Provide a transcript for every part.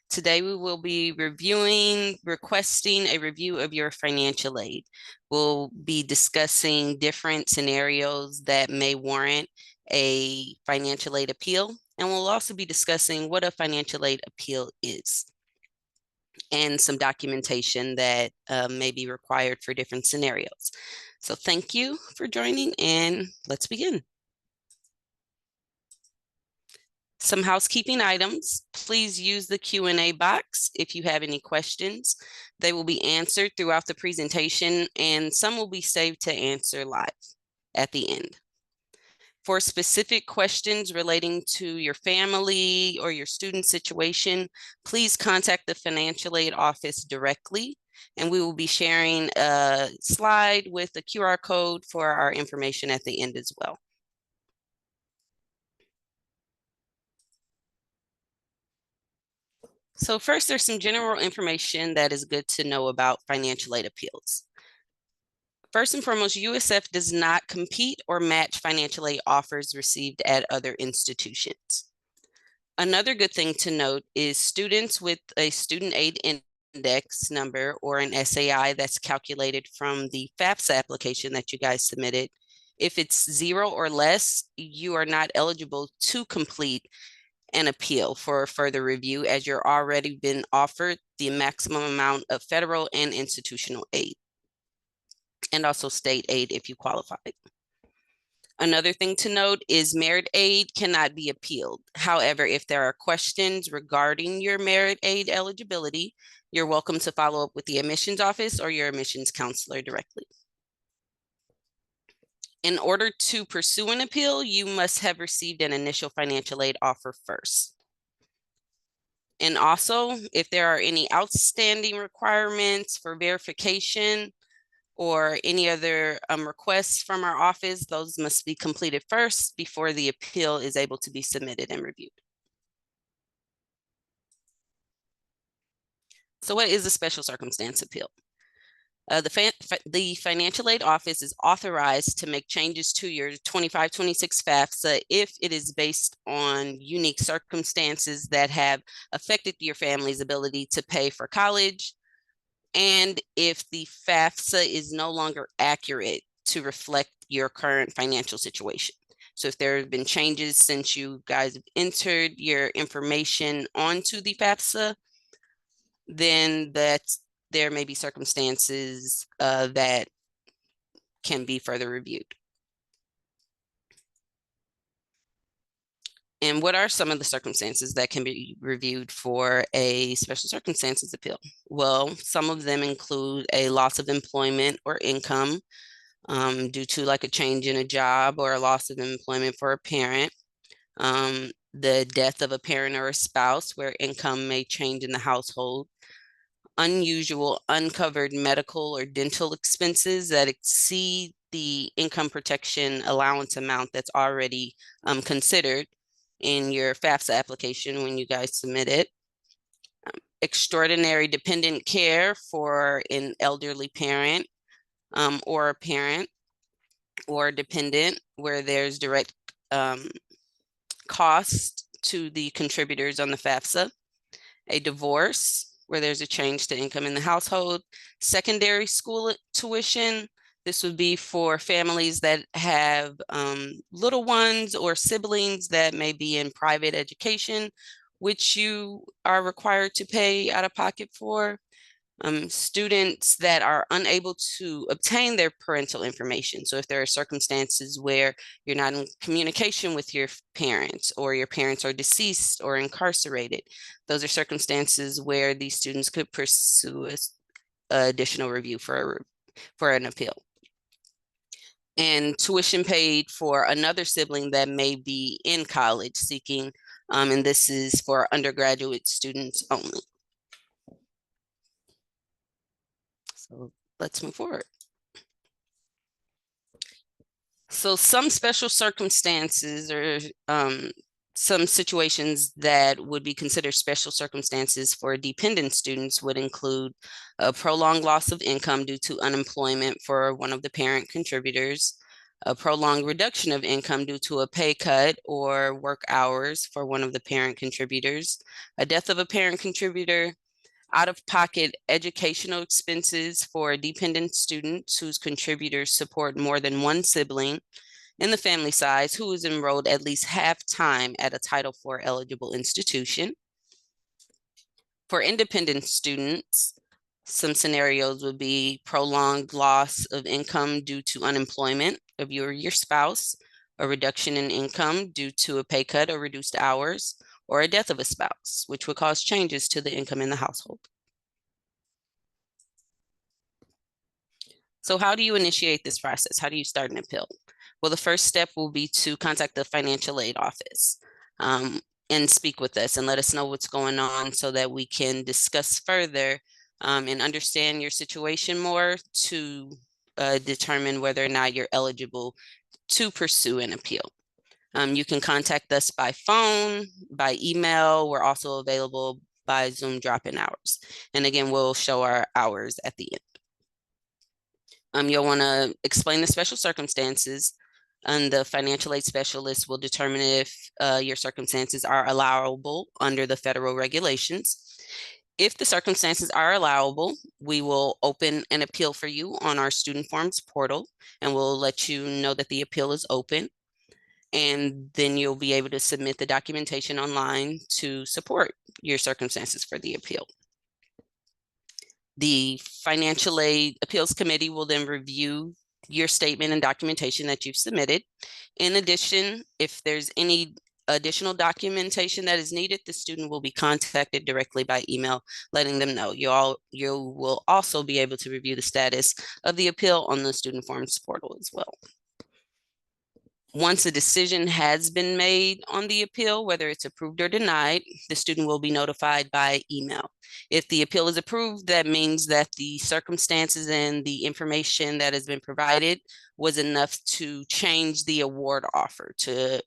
Today we will be requesting a review of your financial aid. We'll be discussing different scenarios that may warrant a financial aid appeal, and we'll also be discussing what a financial aid appeal is and some documentation that may be required for different scenarios. So thank you for joining, and let's begin. Some housekeeping items. Please use the Q&A box if you have any questions. They will be answered throughout the presentation, and some will be saved to answer live at the end. For specific questions relating to your family or your student situation, please contact the financial aid office directly, and we will be sharing a slide with the QR code for our information at the end as well. So first, there's some general information that is good to know about financial aid appeals. First and foremost, USF does not compete or match financial aid offers received at other institutions. Another good thing to note is students with a student aid index number or an SAI that's calculated from the FAFSA application that you guys submitted. If it's 0 or less, you are not eligible to complete an appeal for further review, as you're already been offered the maximum amount of federal and institutional aid, and also state aid if you qualify. Another thing to note is merit aid cannot be appealed. However, if there are questions regarding your merit aid eligibility, you're welcome to follow up with the admissions office or your admissions counselor directly. In order to pursue an appeal, you must have received an initial financial aid offer first. And also, if there are any outstanding requirements for verification or any other requests from our office, those must be completed first before the appeal is able to be submitted and reviewed. So what is a special circumstance appeal? The financial aid office is authorized to make changes to your 25-26 FAFSA if it is based on unique circumstances that have affected your family's ability to pay for college, and if the FAFSA is no longer accurate to reflect your current financial situation. So if there have been changes since you guys have entered your information onto the FAFSA, then there may be circumstances that can be further reviewed. And what are some of the circumstances that can be reviewed for a special circumstances appeal? Well, some of them include a loss of employment or income due to like a change in a job or a loss of employment for a parent, the death of a parent or a spouse where income may change in the household, unusual uncovered medical or dental expenses that exceed the income protection allowance amount that's already considered in your FAFSA application when you guys submit it, extraordinary dependent care for an elderly parent or a parent or dependent where there's direct cost to the contributors on the FAFSA, a divorce where there's a change to income in the household, secondary school tuition. This would be for families that have little ones or siblings that may be in private education, which you are required to pay out of pocket for. Students that are unable to obtain their parental information. So if there are circumstances where you're not in communication with your parents or your parents are deceased or incarcerated, those are circumstances where these students could pursue additional review for an appeal. And tuition paid for another sibling that may be in college seeking, and this is for undergraduate students only. So let's move forward. So some special circumstances or some situations that would be considered special circumstances for dependent students would include a prolonged loss of income due to unemployment for one of the parent contributors, a prolonged reduction of income due to a pay cut or work hours for one of the parent contributors, a death of a parent contributor, out-of-pocket educational expenses for dependent students whose contributors support more than one sibling in the family size who is enrolled at least half-time at a Title IV eligible institution. For independent students, some scenarios would be prolonged loss of income due to unemployment of you or your spouse, a reduction in income due to a pay cut or reduced hours, or a death of a spouse, which would cause changes to the income in the household. So how do you initiate this process? How do you start an appeal? Well, the first step will be to contact the financial aid office and speak with us and let us know what's going on so that we can discuss further and understand your situation more to determine whether or not you're eligible to pursue an appeal. You can contact us by phone, by email. We're also available by Zoom drop-in hours. And again, we'll show our hours at the end. You'll want to explain the special circumstances, and the financial aid specialist will determine if your circumstances are allowable under the federal regulations. If the circumstances are allowable, we will open an appeal for you on our Student Forms portal, and we'll let you know that the appeal is open. And then you'll be able to submit the documentation online to support your circumstances for the appeal. The Financial Aid Appeals Committee will then review your statement and documentation that you've submitted. In addition, if there's any additional documentation that is needed, the student will be contacted directly by email, letting them know. You will also be able to review the status of the appeal on the Student Forms portal as well. Once a decision has been made on the appeal, whether it's approved or denied, the student will be notified by email. If the appeal is approved, that means that the circumstances and the information that has been provided was enough to change the award offer to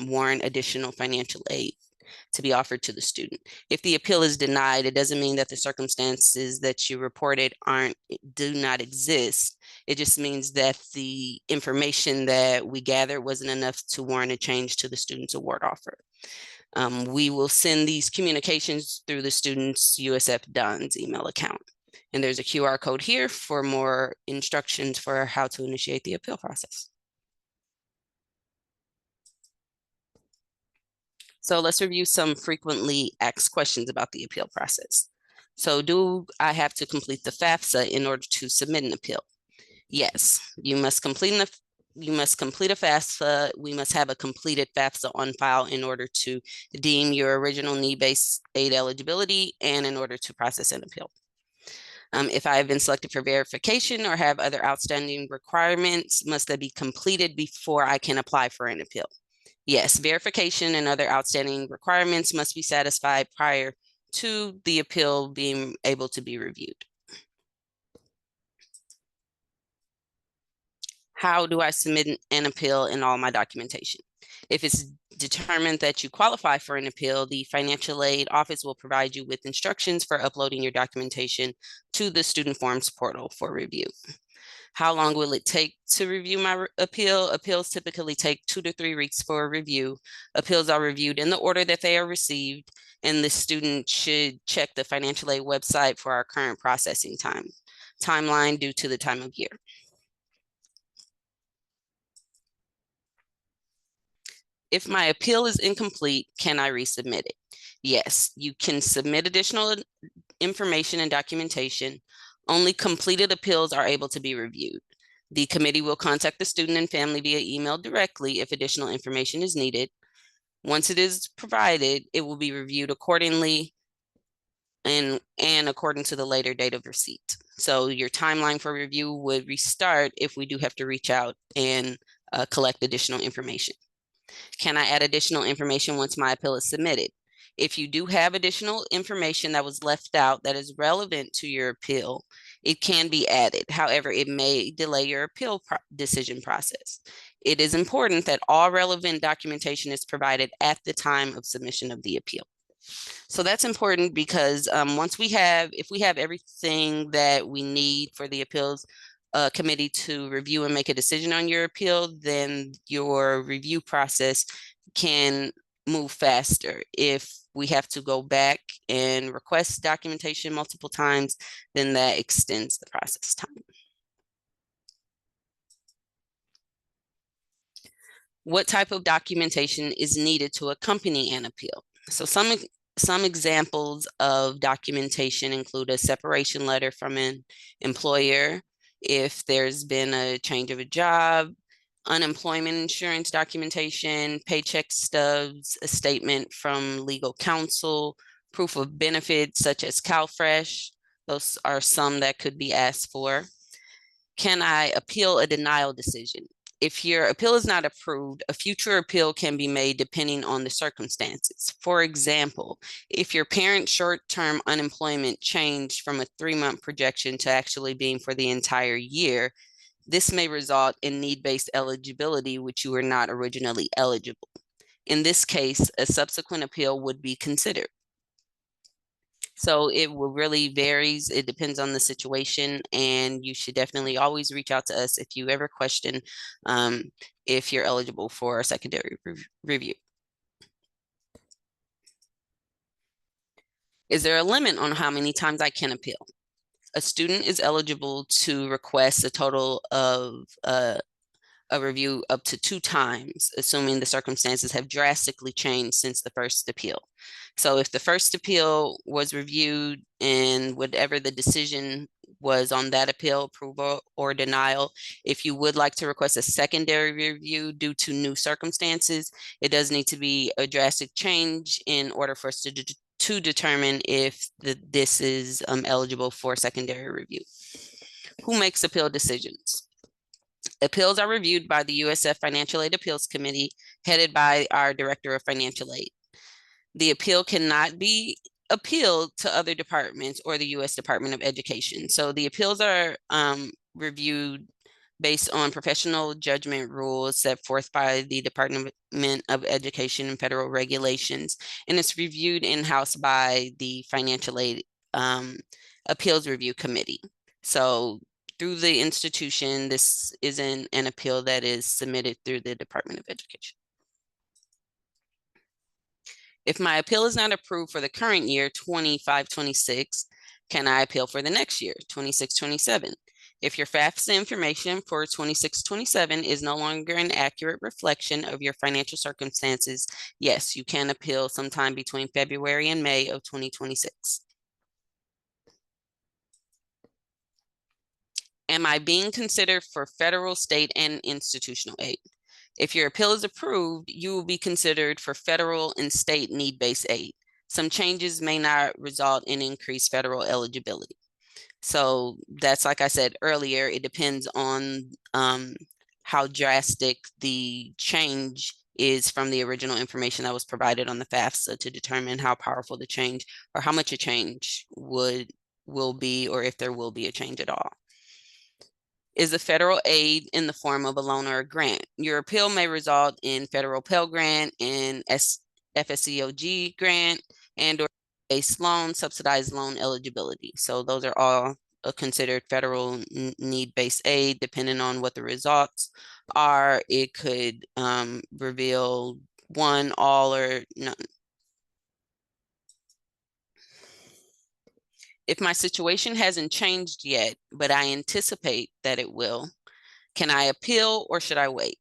warrant additional financial aid to be offered to the student. If the appeal is denied, it doesn't mean that the circumstances that you reported do not exist. It just means that the information that we gathered wasn't enough to warrant a change to the student's award offer. We will send these communications through the student's USF DUNS email account. And there's a QR code here for more instructions for how to initiate the appeal process. So let's review some frequently asked questions about the appeal process. So do I have to complete the FAFSA in order to submit an appeal? Yes, you must complete a FAFSA. We must have a completed FAFSA on file in order to deem your original need-based aid eligibility and in order to process an appeal. If I have been selected for verification or have other outstanding requirements, must they be completed before I can apply for an appeal? Yes, verification and other outstanding requirements must be satisfied prior to the appeal being able to be reviewed. How do I submit an appeal in all my documentation? If it's determined that you qualify for an appeal, the financial aid office will provide you with instructions for uploading your documentation to the Student Forms portal for review. How long will it take to review my appeal? Appeals typically take 2 to 3 weeks for a review. Appeals are reviewed in the order that they are received, and the student should check the financial aid website for our current processing timeline due to the time of year. If my appeal is incomplete, can I resubmit it? Yes, you can submit additional information and documentation. Only completed appeals are able to be reviewed. The committee will contact the student and family via email directly if additional information is needed. Once it is provided, it will be reviewed accordingly and according to the later date of receipt. So your timeline for review would restart if we do have to reach out and collect additional information. Can I add additional information once my appeal is submitted? If you do have additional information that was left out that is relevant to your appeal, it can be added. However, it may delay your appeal decision process. It is important that all relevant documentation is provided at the time of submission of the appeal. So that's important because if we have everything that we need for the appeals, a committee to review and make a decision on your appeal, then your review process can move faster. If we have to go back and request documentation multiple times, then that extends the process time. What type of documentation is needed to accompany an appeal? So some examples of documentation include a separation letter from an employer, if there's been a change of a job, unemployment insurance documentation, paycheck stubs, a statement from legal counsel, proof of benefits such as CalFresh. Those are some that could be asked for. Can I appeal a denial decision? If your appeal is not approved, a future appeal can be made depending on the circumstances. For example, if your parent's short-term unemployment changed from a 3-month projection to actually being for the entire year, this may result in need-based eligibility, which you were not originally eligible. In this case, a subsequent appeal would be considered. So it will really varies. It depends on the situation, and you should definitely always reach out to us if you ever question if you're eligible for a secondary review. Is there a limit on how many times I can appeal? A student is eligible to request a total of a review up to 2 times, assuming the circumstances have drastically changed since the first appeal. So if the first appeal was reviewed and whatever the decision was on that appeal, approval or denial, if you would like to request a secondary review due to new circumstances, it does need to be a drastic change in order for us to determine if this is eligible for secondary review. Who makes appeal decisions? Appeals are reviewed by the USF Financial Aid Appeals Committee, headed by our Director of Financial Aid. The appeal cannot be appealed to other departments or the U.S. Department of Education. So the appeals are reviewed based on professional judgment rules set forth by the Department of Education and federal regulations, and it's reviewed in-house by the Financial Aid Appeals Review Committee. So through the institution, this isn't an appeal that is submitted through the Department of Education. If my appeal is not approved for the current year, 25-26, can I appeal for the next year, 26-27? If your FAFSA information for 26-27 is no longer an accurate reflection of your financial circumstances, yes, you can appeal sometime between February and May of 2026. Am I being considered for federal, state, and institutional aid? If your appeal is approved, you will be considered for federal and state need-based aid. Some changes may not result in increased federal eligibility. So that's, like I said earlier, it depends on how drastic the change is from the original information that was provided on the FAFSA to determine how powerful the change or how much a change will be, or if there will be a change at all. Is a federal aid in the form of a loan or a grant. Your appeal may result in federal Pell Grant and FSCOG grant and or base loan, subsidized loan eligibility. So those are all considered federal need-based aid. Depending on what the results are, it could reveal one, all, or none. If my situation hasn't changed yet, but I anticipate that it will, can I appeal or should I wait?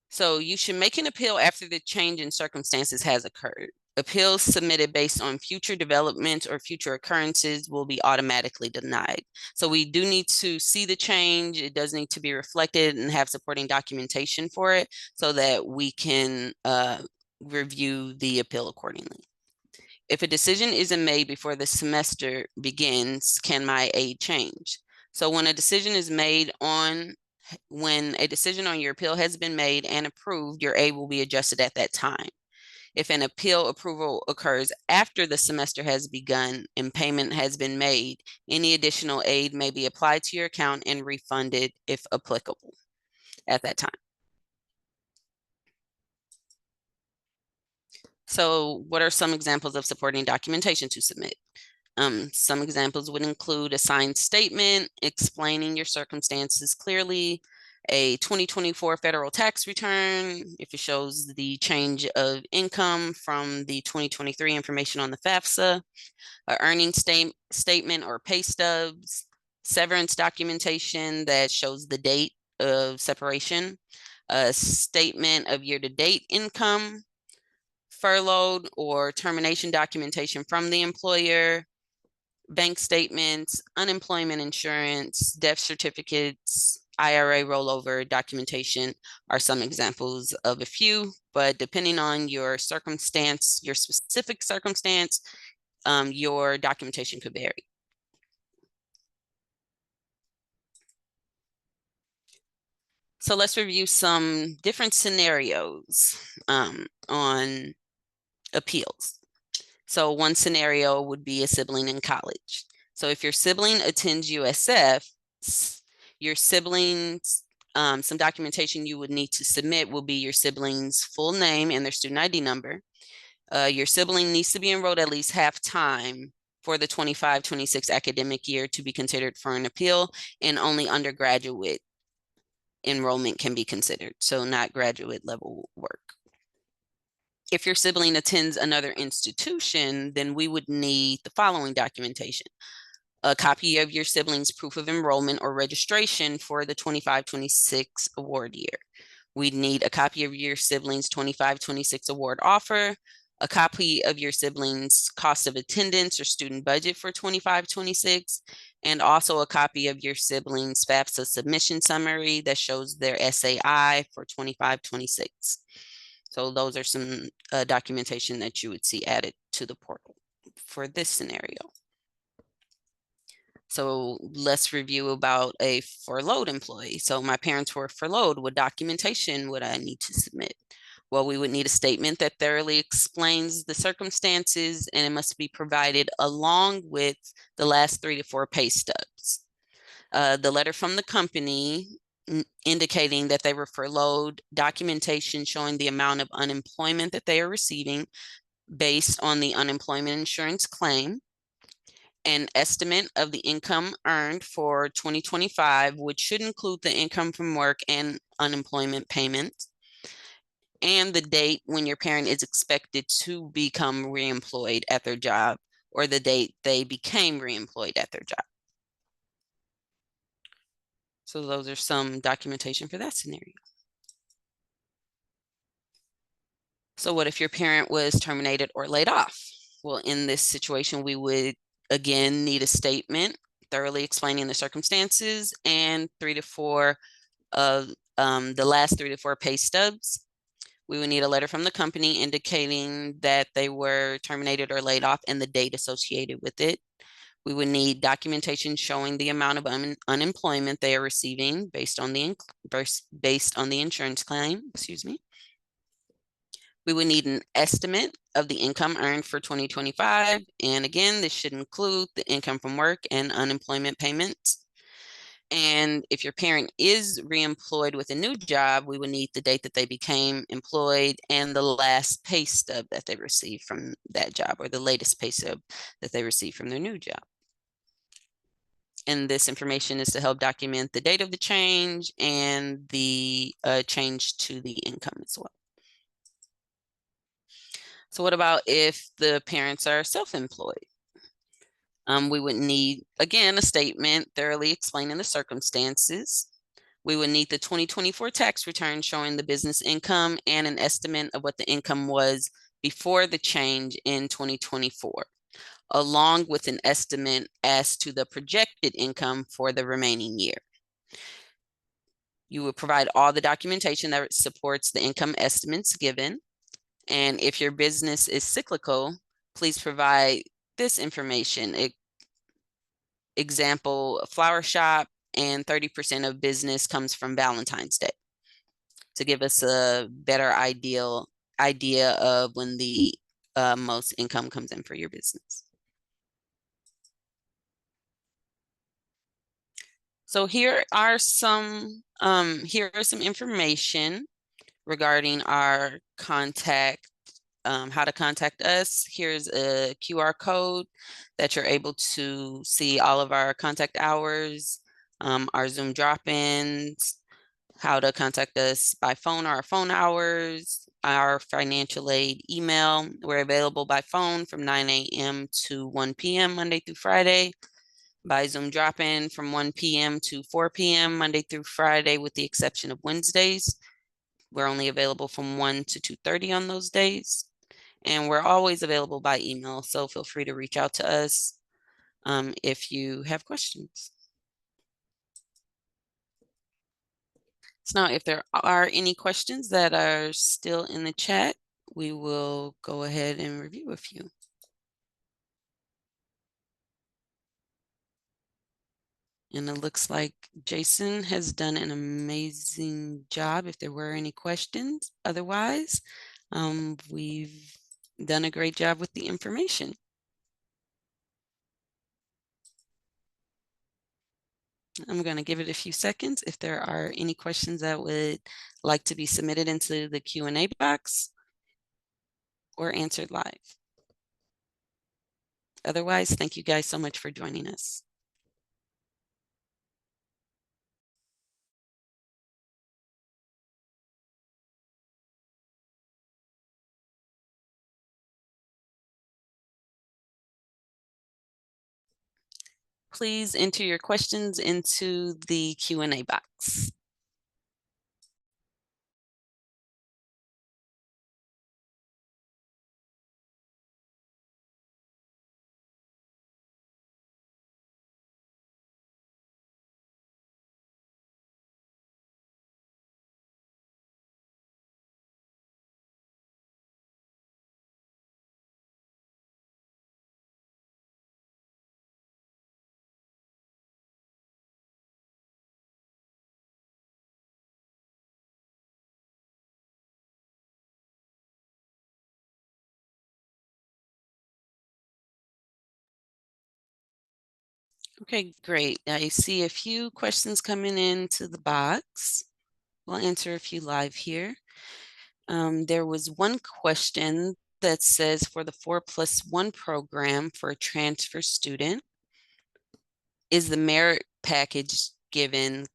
So you should make an appeal after the change in circumstances has occurred. Appeals submitted based on future developments or future occurrences will be automatically denied. So we do need to see the change. It does need to be reflected and have supporting documentation for it so that we can review the appeal accordingly. If a decision isn't made before the semester begins, can my aid change? So when a decision on your appeal has been made and approved, your aid will be adjusted at that time. If an appeal approval occurs after the semester has begun and payment has been made, any additional aid may be applied to your account and refunded if applicable at that time. So what are some examples of supporting documentation to submit? Some examples would include a signed statement explaining your circumstances clearly, a 2024 federal tax return, if it shows the change of income from the 2023 information on the FAFSA, a earnings statement or pay stubs, severance documentation that shows the date of separation, a statement of year-to-date income, furloughed or termination documentation from the employer, bank statements, unemployment insurance, death certificates, IRA rollover documentation are some examples of a few, but depending on your circumstance, your specific circumstance, your documentation could vary. So let's review some different scenarios on appeals. So one scenario would be a sibling in college. So if your sibling attends USF, your siblings, some documentation you would need to submit will be your sibling's full name and their student ID number. Your sibling needs to be enrolled at least half time for the 25-26 academic year to be considered for an appeal, and only undergraduate enrollment can be considered, so not graduate level work. If your sibling attends another institution, then we would need the following documentation: a copy of your sibling's proof of enrollment or registration for the 25-26 award year. We'd need a copy of your sibling's 25-26 award offer, a copy of your sibling's cost of attendance or student budget for 25-26, and also a copy of your sibling's FAFSA submission summary that shows their SAI for 25-26. So those are some documentation that you would see added to the portal for this scenario. So let's review about a furloughed employee. So my parents were furloughed. What documentation would I need to submit? Well, we would need a statement that thoroughly explains the circumstances, and it must be provided along with the last 3 to 4 pay stubs. The letter from the company indicating that they were furloughed, documentation showing the amount of unemployment that they are receiving based on the unemployment insurance claim, an estimate of the income earned for 2025, which should include the income from work and unemployment payments, and the date when your parent is expected to become reemployed at their job, or the date they became reemployed at their job. So those are some documentation for that scenario. So what if your parent was terminated or laid off? Well, in this situation, we would again need a statement thoroughly explaining the circumstances and 3 to 4 of the last 3 to 4 pay stubs. We would need a letter from the company indicating that they were terminated or laid off and the date associated with it. We would need documentation showing the amount of unemployment they are receiving based on the insurance claim, excuse me. We would need an estimate of the income earned for 2025. And again, this should include the income from work and unemployment payments. And if your parent is reemployed with a new job, we would need the date that they became employed and the last pay stub that they received from that job, or the latest pay stub that they received from their new job. And this information is to help document the date of the change and the change to the income as well. So what about if the parents are self-employed? We would need, again, a statement thoroughly explaining the circumstances. We would need the 2024 tax return showing the business income and an estimate of what the income was before the change in 2024, along with an estimate as to the projected income for the remaining year. You would provide all the documentation that supports the income estimates given. And if your business is cyclical, please provide this information. Example, flower shop, and 30% of business comes from Valentine's Day, to give us a better idea of when the most income comes in for your business. So here are some information regarding our contact how to contact us. Here's a QR code that you're able to see all of our contact hours, our Zoom drop-ins, how to contact us by phone or our phone hours, our financial aid email. We're available by phone from 9 a.m. to 1 p.m. Monday through Friday, by Zoom drop-in from 1 p.m. to 4 p.m. Monday through Friday, with the exception of Wednesdays. We're only available from 1 to 2:30 on those days. And we're always available by email, so feel free to reach out to us if you have questions. So now, if there are any questions that are still in the chat, we will go ahead and review a few. And it looks like Jason has done an amazing job if there were any questions. Otherwise, we've done a great job with the information. I'm going to give it a few seconds. If there are any questions that would like to be submitted into the Q&A box or answered live. Otherwise, thank you guys so much for joining us. Please enter your questions into the Q&A box. Okay, great. I see a few questions coming into the box. We'll answer a few live here. There was one question that says, for the 4+1 program for a transfer student, is the merit package given?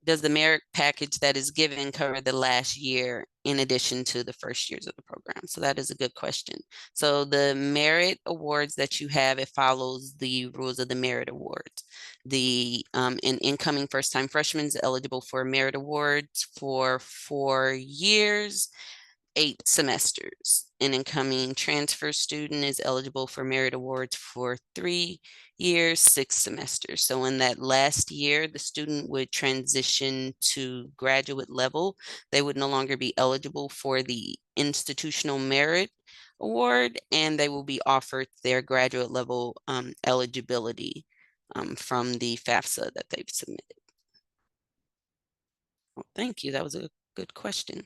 Does the merit package that is given cover the last year in addition to the first years of the program? So that is a good question. So the merit awards that you have, it follows the rules of the merit awards. An incoming first-time freshman is eligible for merit awards for 4 years, 8 semesters. An incoming transfer student is eligible for merit awards for 3 years, 6 semesters. So in that last year, the student would transition to graduate level. They would no longer be eligible for the institutional merit award, and they will be offered their graduate level eligibility from the FAFSA that they've submitted. Well, thank you. That was a good question.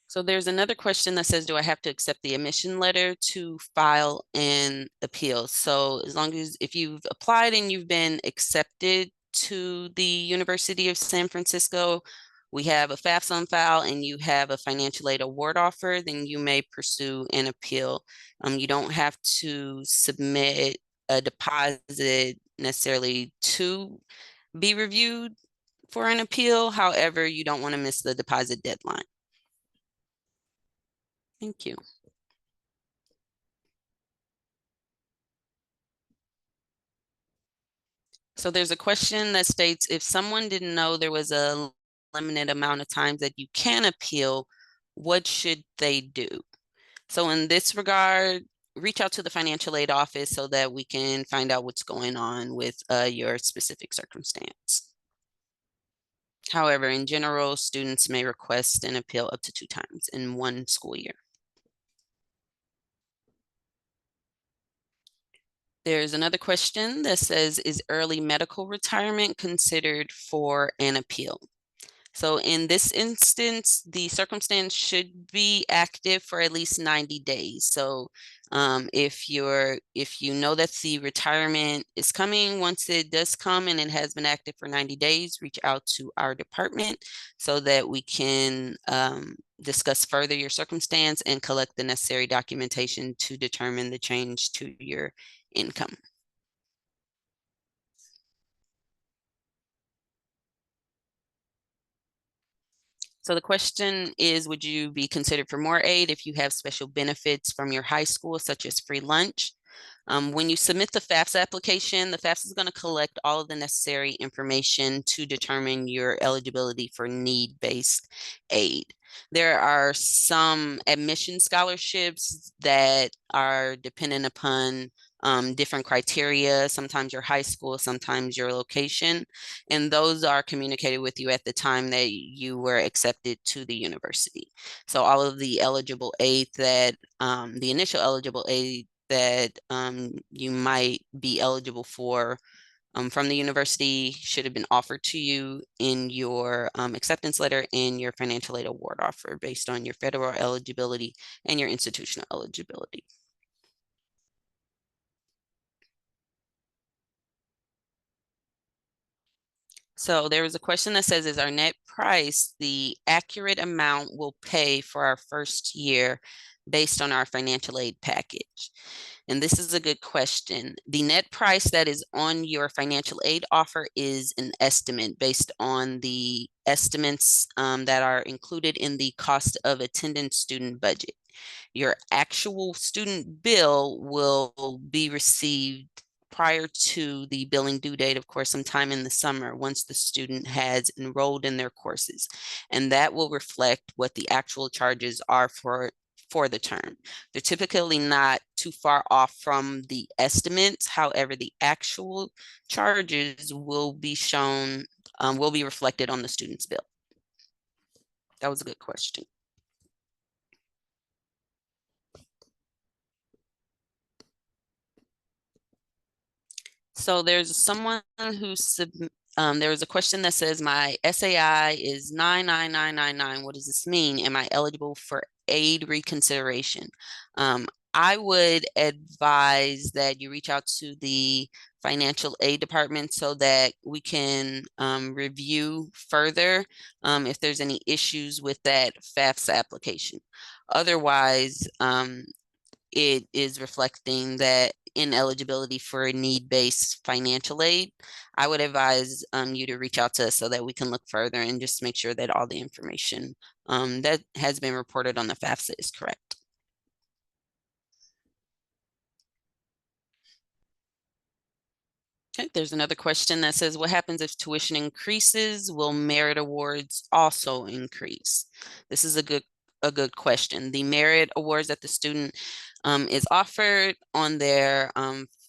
So there's another question that says, do I have to accept the admission letter to file an appeal? So as long as, if you've applied and you've been accepted to the University of San Francisco, we have a FAFSA on file, and you have a financial aid award offer, then you may pursue an appeal. You don't have to submit a deposit necessarily to be reviewed for an appeal. However, you don't want to miss the deposit deadline. Thank you. So there's a question that states, if someone didn't know there was a limited amount of times that you can appeal, what should they do? So in this regard, reach out to the financial aid office so that we can find out what's going on with your specific circumstance. However, in general, students may request an appeal up to 2 times in 1 school year. There's another question that says, is early medical retirement considered for an appeal? So in this instance, the circumstance should be active for at least 90 days. So if you know that the retirement is coming, once it does come and it has been active for 90 days, reach out to our department so that we can discuss further your circumstance and collect the necessary documentation to determine the change to your income. So the question is, would you be considered for more aid if you have special benefits from your high school, such as free lunch? When you submit the FAFSA application, the FAFSA is going to collect all of the necessary information to determine your eligibility for need-based aid. There are some admission scholarships that are dependent upon different criteria, sometimes your high school, sometimes your location, and those are communicated with you at the time that you were accepted to the university. So all of the eligible aid that, the initial eligible aid that you might be eligible for from the university should have been offered to you in your acceptance letter and your financial aid award offer based on your federal eligibility and your institutional eligibility. So there was a question that says, is our net price the accurate amount we'll pay for our first year based on our financial aid package? And this is a good question. The net price that is on your financial aid offer is an estimate based on the estimates that are included in the cost of attendance student budget. Your actual student bill will be received prior to the billing due date, of course, sometime in the summer once the student has enrolled in their courses. And that will reflect what the actual charges are for the term. They're typically not too far off from the estimates. However, the actual charges will be shown, will be reflected on the student's bill. That was a good question. So there's someone who there was a question that says my SAI is 99999. What does this mean? Am I eligible for aid reconsideration? I would advise that you reach out to the financial aid department so that we can review further if there's any issues with that FAFSA application. Otherwise, it is reflecting that ineligibility for need-based financial aid. I would advise you to reach out to us so that we can look further and just make sure that all the information that has been reported on the FAFSA is correct. Okay, there's another question that says, what happens if tuition increases? Will merit awards also increase? This is a good question. The merit awards that the student is offered on their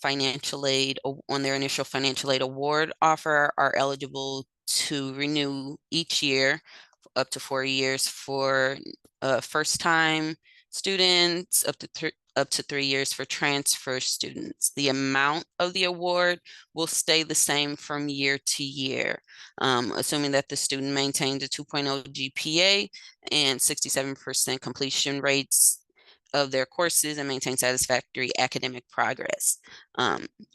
financial aid, on their initial financial aid award offer, are eligible to renew each year up to 4 years for first time students, up to 3 years for transfer students. The amount of the award will stay the same from year to year, assuming that the student maintains a 2.0 GPA and 67% completion rates of their courses and maintain satisfactory academic progress.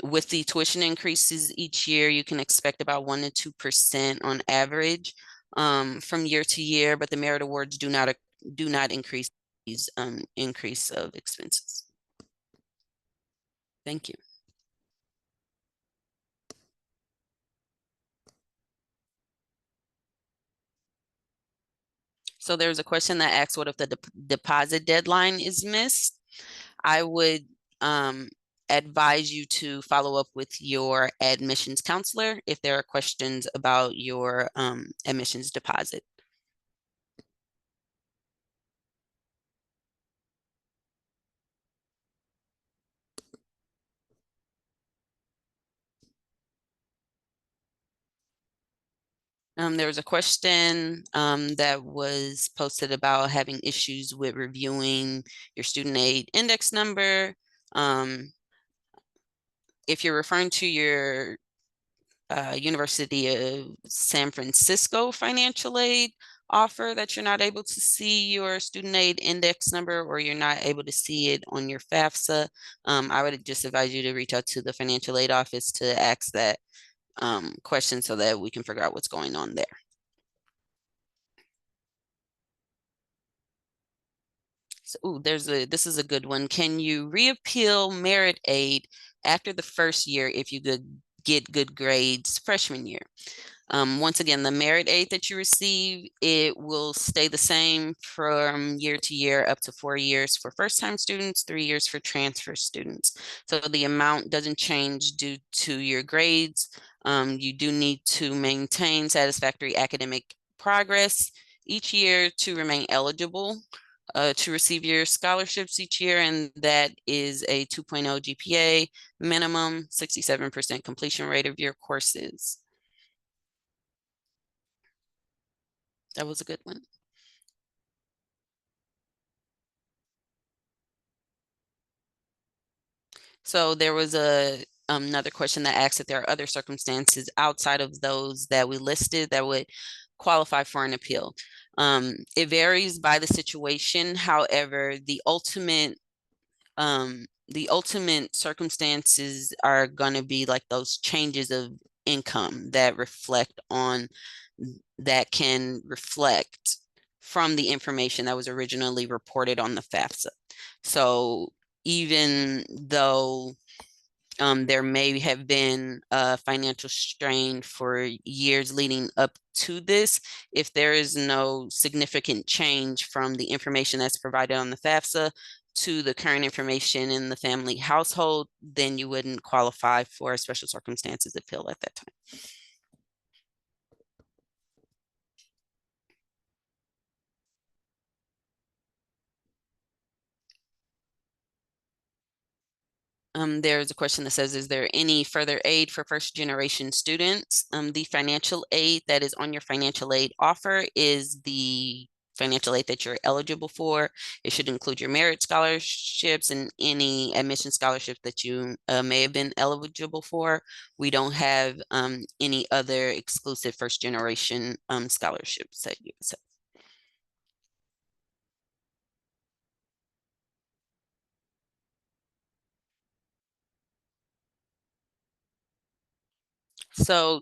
With the tuition increases each year, you can expect about 1 to 2% on average from year to year, but the merit awards do not increase these increase of expenses. Thank you. So there's a question that asks, what if the deposit deadline is missed? I would advise you to follow up with your admissions counselor if there are questions about your admissions deposit. There was a question that was posted about having issues with reviewing your student aid index number. If you're referring to your University of San Francisco financial aid offer that you're not able to see your student aid index number, or you're not able to see it on your FAFSA, I would just advise you to reach out to the financial aid office to ask that question so that we can figure out what's going on there. So, this is a good one. Can you reappeal merit aid after the first year if you get good grades freshman year? Once again, the merit aid that you receive, it will stay the same from year to year, up to 4 years for first-time students, 3 years for transfer students. So the amount doesn't change due to your grades. You do need to maintain satisfactory academic progress each year to remain eligible to receive your scholarships each year, and that is a 2.0 GPA minimum, 67% completion rate of your courses. That was a good one. So there was another question that asked if there are other circumstances outside of those that we listed that would qualify for an appeal. It varies by the situation. However, the ultimate circumstances are going to be like those changes of income that can reflect from the information that was originally reported on the FAFSA. So even though there may have been a financial strain for years leading up to this, if there is no significant change from the information that's provided on the FAFSA to the current information in the family household, then you wouldn't qualify for a special circumstances appeal at that time. There's a question that says, is there any further aid for first generation students? The financial aid that is on your financial aid offer is the financial aid that you're eligible for. It should include your merit scholarships and any admission scholarships that you may have been eligible for. We don't have any other exclusive first generation scholarships at USF. So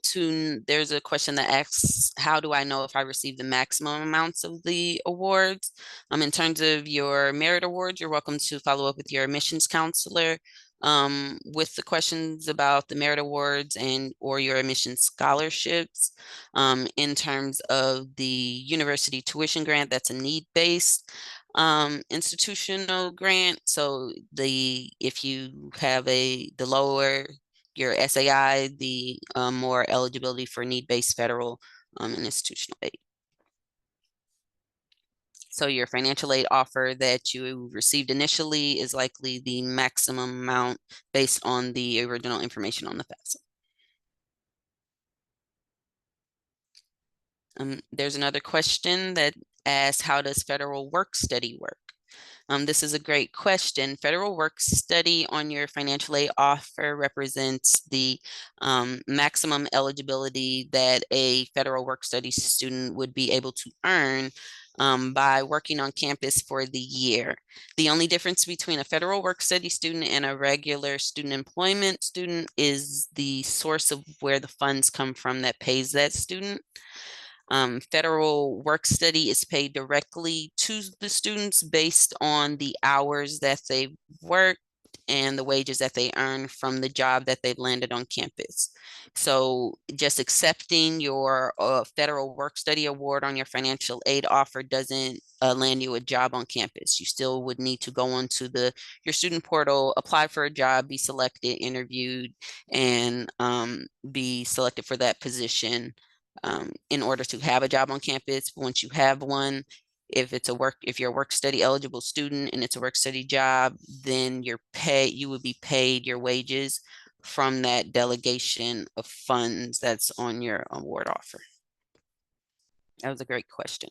there's a question that asks, how do I know if I received the maximum amounts of the awards? In terms of your merit awards, you're welcome to follow up with your admissions counselor with the questions about the merit awards and or your admissions scholarships. In terms of the university tuition grant, that's a need-based institutional grant. So if you have the lower your SAI, the more eligibility for need-based federal and institutional aid. So your financial aid offer that you received initially is likely the maximum amount based on the original information on the FAFSA. There's another question that asks, how does federal work study work? This is a great question. Federal work study on your financial aid offer represents the maximum eligibility that a federal work study student would be able to earn by working on campus for the year. The only difference between a federal work study student and a regular student employment student is the source of where the funds come from that pays that student. Federal work study is paid directly to the students based on the hours that they've worked and the wages that they earn from the job that they've landed on campus. So just accepting your federal work study award on your financial aid offer doesn't land you a job on campus. You still would need to go onto your student portal, apply for a job, be selected, interviewed, and be selected for that position in order to have a job on campus. Once you have one, if you're a work study eligible student and it's a work study job, then you would be paid your wages from that delegation of funds that's on your award offer. That was a great question.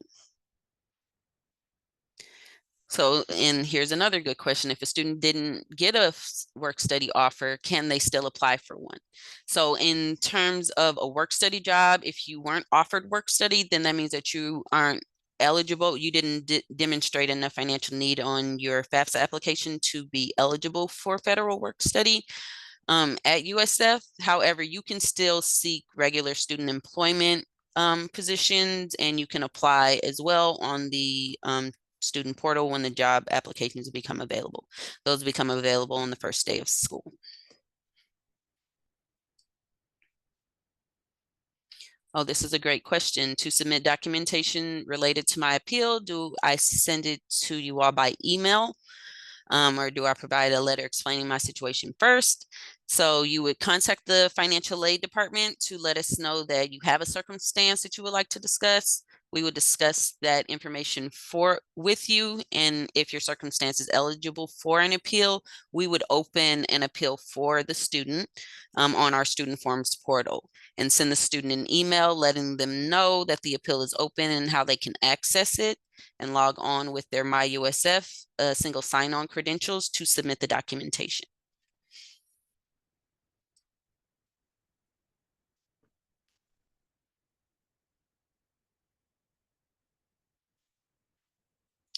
So, and here's another good question. If a student didn't get a work study offer, can they still apply for one? So in terms of a work study job, if you weren't offered work study, then that means that you aren't eligible. You didn't demonstrate enough financial need on your FAFSA application to be eligible for federal work study at USF. However, you can still seek regular student employment positions, and you can apply as well on the student portal when the job applications become available. Those become available on the first day of school. Oh, this is a great question. To submit documentation related to my appeal, do I send it to you all by email? Or do I provide a letter explaining my situation first? So you would contact the financial aid department to let us know that you have a circumstance that you would like to discuss. We would discuss that information with you, and if your circumstance is eligible for an appeal, we would open an appeal for the student on our student forms portal and send the student an email letting them know that the appeal is open and how they can access it, and log on with their MyUSF single sign-on credentials to submit the documentation.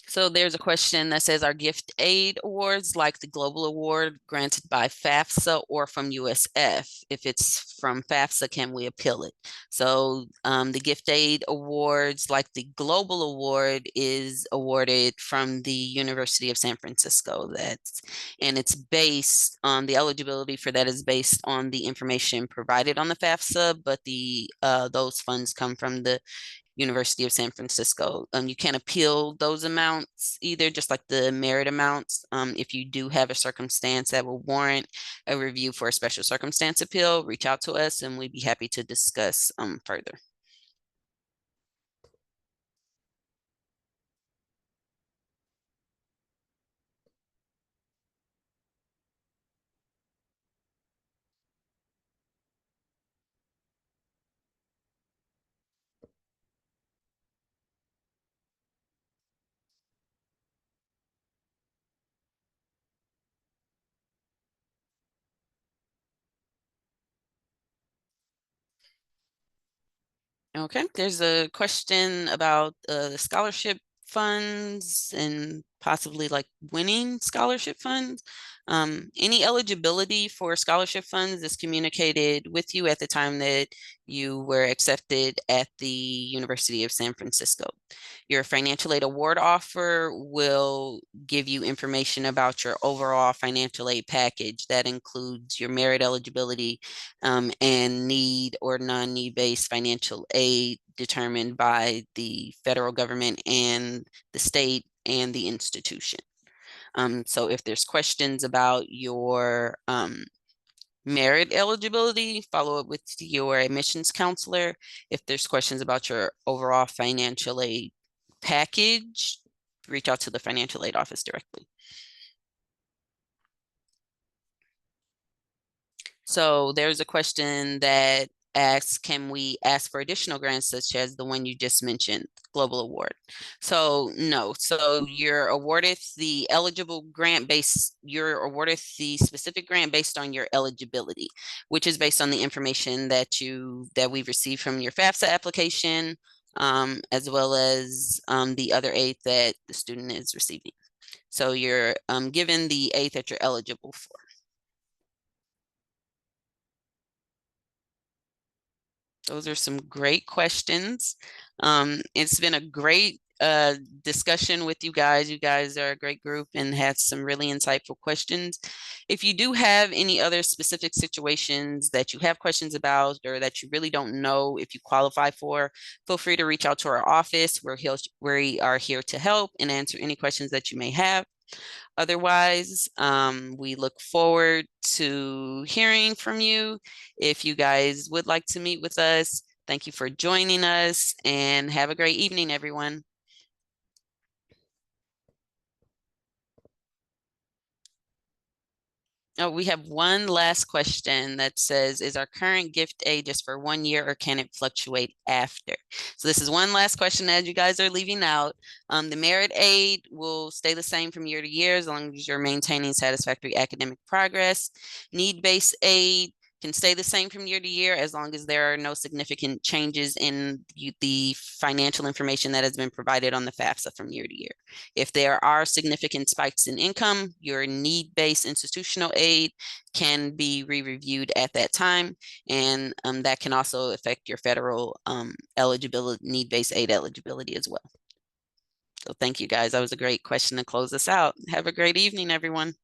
So there's a question that says, are gift aid awards like the Global Award granted by FAFSA or from USF? If it's from FAFSA, can we appeal it? So the gift aid awards like the Global Award is awarded from the University of San Francisco. And it's based on the eligibility for that is based on the information provided on the FAFSA, but those funds come from the University of San Francisco. You can appeal those amounts either, just like the merit amounts. If you do have a circumstance that will warrant a review for a special circumstance appeal, reach out to us and we'd be happy to discuss further. Okay, there's a question about the scholarship funds and possibly like winning scholarship funds. Any eligibility for scholarship funds is communicated with you at the time that you were accepted at the University of San Francisco. Your financial aid award offer will give you information about your overall financial aid package. That includes your merit eligibility and need or non-need based financial aid determined by the federal government and the state and the institution. So if there's questions about your merit eligibility, follow up with your admissions counselor. If there's questions about your overall financial aid package, reach out to the financial aid office directly. So there's a question that asks, can we ask for additional grants such as the one you just mentioned, Global Award? So no, so you're awarded the specific grant based on your eligibility, which is based on the information that we've received from your FAFSA application, as well as the other aid that the student is receiving. So you're given the aid that you're eligible for. Those are some great questions. It's been a great discussion with you guys. You guys are a great group and had some really insightful questions. If you do have any other specific situations that you have questions about or that you really don't know if you qualify for, feel free to reach out to our office. We are here to help and answer any questions that you may have. Otherwise, we look forward to hearing from you. If you guys would like to meet with us, thank you for joining us and have a great evening, everyone. Oh, we have one last question that says, is our current gift aid just for 1 year or can it fluctuate after? So this is one last question as you guys are leaving out. The merit aid will stay the same from year to year as long as you're maintaining satisfactory academic progress. Need-based aid can stay the same from year to year as long as there are no significant changes in the financial information that has been provided on the FAFSA from year to year. If there are significant spikes in income, your need-based institutional aid can be re-reviewed at that time, and that can also affect your federal eligibility, need-based aid eligibility as well. So thank you guys. That was a great question to close us out. Have a great evening, everyone.